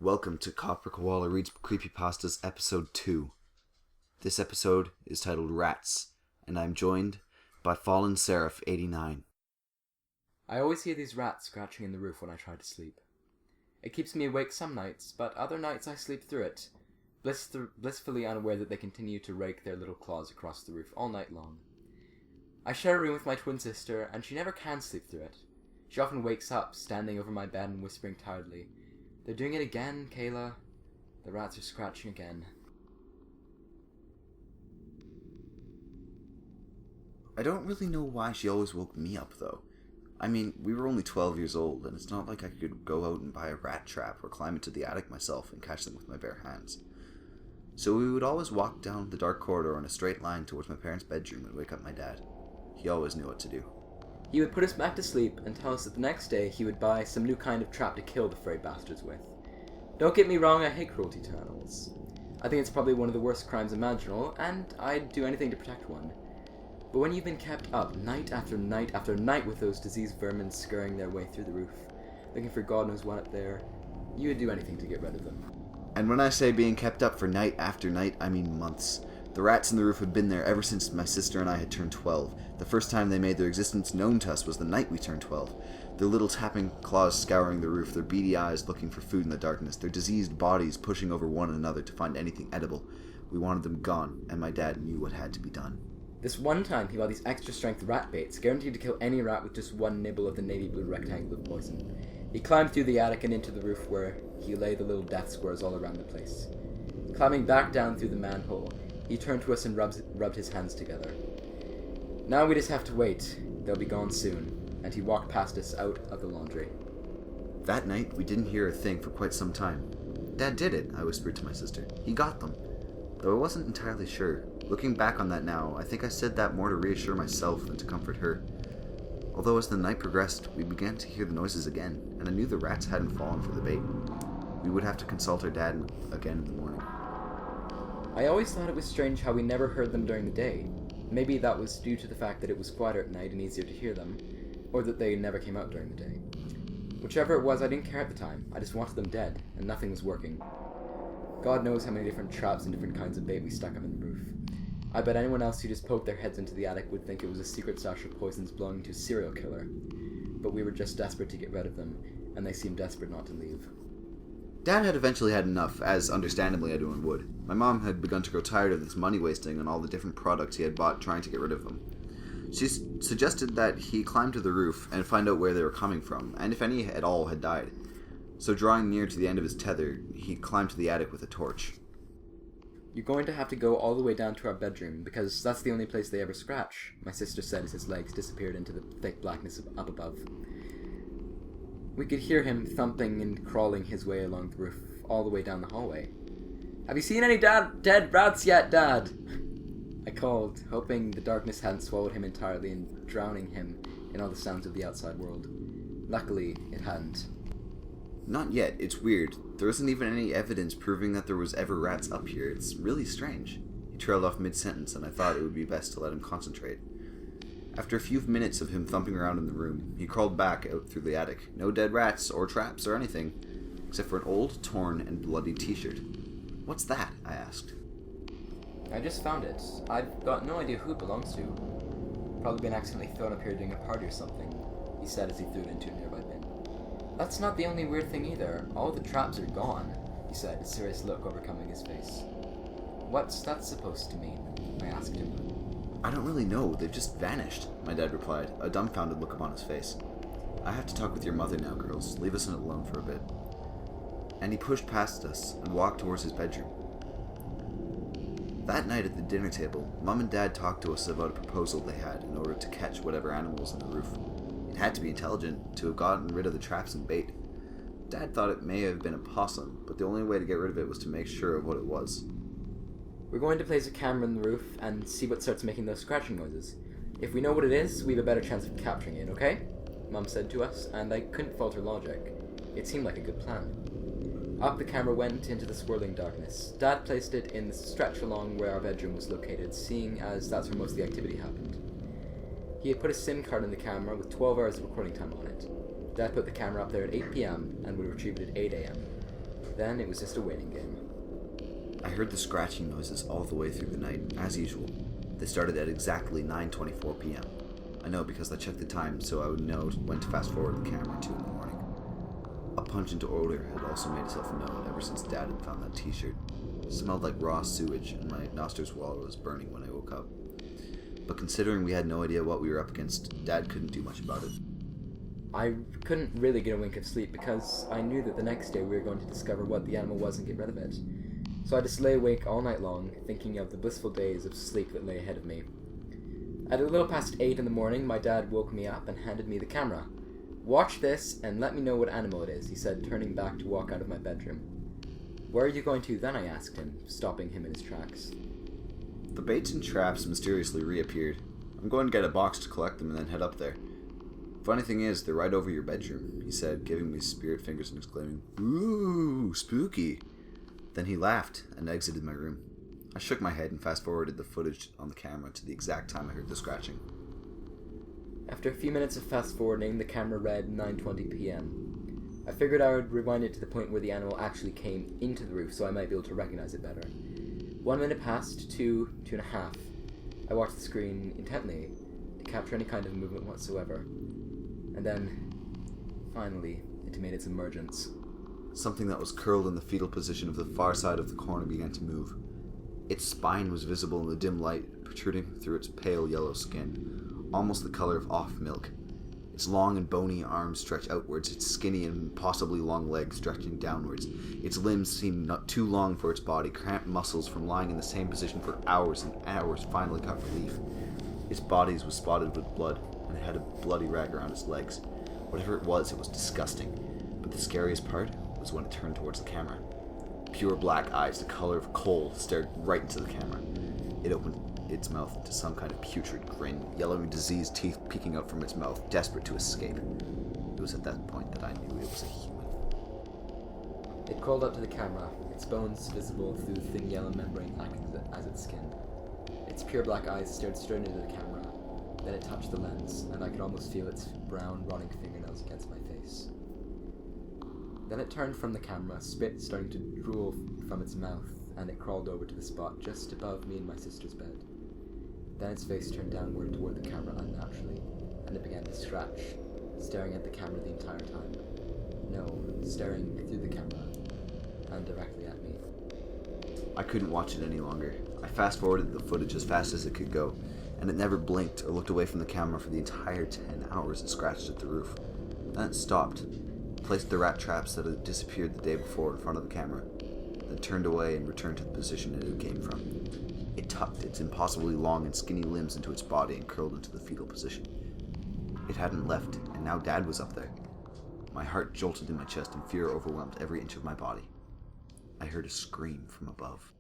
Welcome to KopperKoala Reads Creepypastas Episode 2. This episode is titled Rats, and I'm joined by FallenSeraph89. I always hear these rats scratching in the roof when I try to sleep. It keeps me awake some nights, but other nights I sleep through it, blissfully unaware that they continue to rake their little claws across the roof all night long. I share a room with my twin sister, and she never can sleep through it. She often wakes up, standing over my bed and whispering tiredly, "They're doing it again, Kayla. The rats are scratching again." I don't really know why she always woke me up, though. I mean, we were only 12 years old, and it's not like I could go out and buy a rat trap or climb into the attic myself and catch them with my bare hands. So we would always walk down the dark corridor in a straight line towards my parents' bedroom and wake up my dad. He always knew what to do. He would put us back to sleep and tell us that the next day he would buy some new kind of trap to kill the furry bastards with. Don't get me wrong, I hate cruelty to animals. I think it's probably one of the worst crimes imaginable, and I'd do anything to protect one. But when you've been kept up night after night after night with those diseased vermin scurrying their way through the roof, looking for God knows what up there, you would do anything to get rid of them. And when I say being kept up for night after night, I mean months. The rats in the roof had been there ever since my sister and I had turned 12. The first time they made their existence known to us was the night we turned 12. Their little tapping claws scouring the roof, their beady eyes looking for food in the darkness, their diseased bodies pushing over one another to find anything edible. We wanted them gone, and my dad knew what had to be done. This one time he bought these extra strength rat baits, guaranteed to kill any rat with just one nibble of the navy blue rectangle of poison. He climbed through the attic and into the roof where he lay the little death squares all around the place. Climbing back down through the manhole, he turned to us and rubbed his hands together. "Now we just have to wait. They'll be gone soon." And he walked past us out of the laundry. That night, we didn't hear a thing for quite some time. "Dad did it," I whispered to my sister. "He got them." Though I wasn't entirely sure. Looking back on that now, I think I said that more to reassure myself than to comfort her. Although as the night progressed, we began to hear the noises again, and I knew the rats hadn't fallen for the bait. We would have to consult our dad again in the morning. I always thought it was strange how we never heard them during the day. Maybe that was due to the fact that it was quieter at night and easier to hear them, or that they never came out during the day. Whichever it was, I didn't care at the time. I just wanted them dead, and nothing was working. God knows how many different traps and different kinds of bait we stuck up in the roof. I bet anyone else who just poked their heads into the attic would think it was a secret stash of poisons belonging to a serial killer. But we were just desperate to get rid of them, and they seemed desperate not to leave. Dad had eventually had enough, as understandably anyone would. My mom had begun to grow tired of this money wasting on all the different products he had bought trying to get rid of them. She suggested that he climb to the roof and find out where they were coming from, and if any at all had died. So drawing near to the end of his tether, he climbed to the attic with a torch. "You're going to have to go all the way down to our bedroom, because that's the only place they ever scratch," my sister said as his legs disappeared into the thick blackness up above. We could hear him thumping and crawling his way along the roof, all the way down the hallway. "Have you seen any dead rats yet, Dad?" I called, hoping the darkness hadn't swallowed him entirely and drowning him in all the sounds of the outside world. Luckily, it hadn't. "Not yet. It's weird. There isn't even any evidence proving that there was ever rats up here. It's really strange." He trailed off mid-sentence, and I thought it would be best to let him concentrate. After a few minutes of him thumping around in the room, he crawled back out through the attic. No dead rats, or traps, or anything, except for an old, torn, and bloody t-shirt. "What's that?" I asked. "I just found it. I've got no idea who it belongs to. Probably been accidentally thrown up here during a party or something," he said as he threw it into a nearby bin. "That's not the only weird thing either. All the traps are gone," he said, a serious look overcoming his face. "What's that supposed to mean?" I asked him. "I don't really know. They've just vanished," my dad replied, a dumbfounded look upon his face. "I have to talk with your mother now, girls. Leave us alone for a bit." And he pushed past us and walked towards his bedroom. That night at the dinner table, Mom and Dad talked to us about a proposal they had in order to catch whatever animals on the roof. It had to be intelligent to have gotten rid of the traps and bait. Dad thought it may have been a possum, but the only way to get rid of it was to make sure of what it was. "We're going to place a camera in the roof and see what starts making those scratching noises. If we know what it is, we have a better chance of capturing it, okay?" Mom said to us, and I couldn't fault her logic. It seemed like a good plan. Up the camera went into the swirling darkness. Dad placed it in the stretch along where our bedroom was located, seeing as that's where most of the activity happened. He had put a SIM card in the camera with 12 hours of recording time on it. Dad put the camera up there at 8 p.m. and would retrieve it at 8 a.m. Then it was just a waiting game. I heard the scratching noises all the way through the night, as usual. They started at exactly 9:24 p.m. I know because I checked the time so I would know when to fast forward the camera to in the morning. A pungent odor had also made itself known ever since Dad had found that t-shirt. It smelled like raw sewage, and my nostrils was burning when I woke up. But considering we had no idea what we were up against, Dad couldn't do much about it. I couldn't really get a wink of sleep because I knew that the next day we were going to discover what the animal was and get rid of it. So I just lay awake all night long, thinking of the blissful days of sleep that lay ahead of me. At a little past 8 in the morning, my dad woke me up and handed me the camera. "Watch this and let me know what animal it is," he said, turning back to walk out of my bedroom. "Where are you going to then?" I asked him, stopping him in his tracks. The baits and traps mysteriously reappeared. I'm going to get a box to collect them and then head up there. Funny thing is, they're right over your bedroom, he said, giving me spirit fingers and exclaiming, "Ooh, spooky." Then he laughed and exited my room. I shook my head and fast-forwarded the footage on the camera to the exact time I heard the scratching. After a few minutes of fast-forwarding, the camera read 9:20 p.m. I figured I would rewind it to the point where the animal actually came into the roof so I might be able to recognize it better. 1 minute passed, 2.5. I watched the screen intently to capture any kind of movement whatsoever. And then, finally, it made its emergence. Something that was curled in the fetal position of the far side of the corner began to move. Its spine was visible in the dim light, protruding through its pale yellow skin, almost the color of off milk. Its long and bony arms stretched outwards, its skinny and possibly long legs stretching downwards. Its limbs seemed not too long for its body. Cramped muscles from lying in the same position for hours and hours finally got relief. Its body was spotted with blood, and it had a bloody rag around its legs. Whatever it was disgusting. But the scariest part was when it turned towards the camera. Pure black eyes, the color of coal, stared right into the camera. It opened its mouth into some kind of putrid grin, yellow diseased teeth peeking out from its mouth, desperate to escape. It was at that point that I knew it was a human. It crawled up to the camera, its bones visible through the thin yellow membrane acting as its skin. Its pure black eyes stared straight into the camera. Then it touched the lens, and I could almost feel its brown, rotting fingernails against my face. Then it turned from the camera, spit starting to drool from its mouth, and it crawled over to the spot just above me and my sister's bed. Then its face turned downward toward the camera unnaturally, and it began to scratch, staring at the camera the entire time. No, staring through the camera, and directly at me. I couldn't watch it any longer. I fast-forwarded the footage as fast as it could go, and it never blinked or looked away from the camera for the entire 10 hours it scratched at the roof. Then it stopped, placed the rat traps that had disappeared the day before in front of the camera, then turned away and returned to the position it came from. It tucked its impossibly long and skinny limbs into its body and curled into the fetal position. It hadn't left, and now Dad was up there. My heart jolted in my chest and fear overwhelmed every inch of my body. I heard a scream from above.